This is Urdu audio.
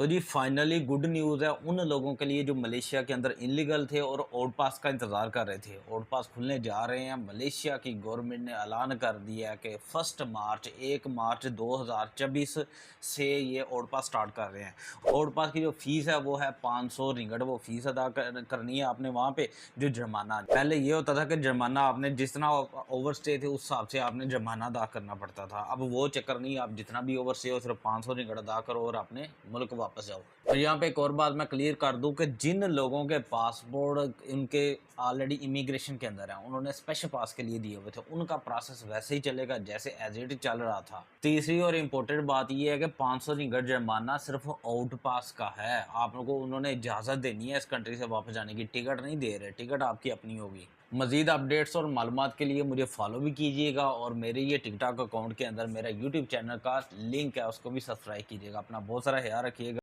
تو جی فائنلی گڈ نیوز ہے ان لوگوں کے لیے جو ملیشیا کے اندر انلیگل تھے اور آؤٹ پاس کا انتظار کر رہے تھے۔ آؤٹ پاس کھلنے جا رہے ہیں۔ ملیشیا کی گورنمنٹ نے اعلان کر دیا ہے کہ 1 مارچ 2024 سے یہ آؤٹ پاس سٹارٹ کر رہے ہیں۔ آؤٹ پاس کی جو فیس ہے وہ ہے 500 رنگٹ، وہ فیس ادا کرنی ہے آپ نے وہاں پہ۔ جو جرمانہ پہلے یہ ہوتا تھا کہ جرمانہ آپ نے جتنا اوور اسٹے تھے اس حساب سے آپ نے جرمانہ ادا کرنا پڑتا تھا، اب وہ چکر نہیں، آپ جتنا بھی اوور اسٹے ہو صرف 500 رنگٹ ادا کرو اور اپنے ملک واپس جاؤ۔ اور یہاں پہ ایک اور بات میں کلیئر کر دوں کہ جن لوگوں کے پاسپورٹ ان کے آلریڈی امیگریشن کے اندر ہیں، انہوں نے اسپیشل پاس کے لیے دیے ہوئے تھے، ان کا پروسیس ویسے ہی چلے گا جیسے ایز اٹ چل رہا تھا۔ تیسری اور امپورٹنٹ بات یہ ہے کہ 500 رنگٹ جرمانہ صرف آؤٹ پاس کا ہے، آپ لوگوں کو انہوں نے اجازت دینی ہے اس کنٹری سے واپس جانے کی، ٹکٹ نہیں دے رہے، ٹکٹ آپ کی اپنی ہوگی۔ مزید اپڈیٹس اور معلومات کے لیے مجھے فالو بھی کیجیے گا، اور میرے یہ ٹک ٹاک اکاؤنٹ کے اندر میرا یوٹیوب چینل کا لنک ہے، اس کو بھی سبسکرائب کیجیے گا۔ اپنا بہت سارا خیال رکھیے گا۔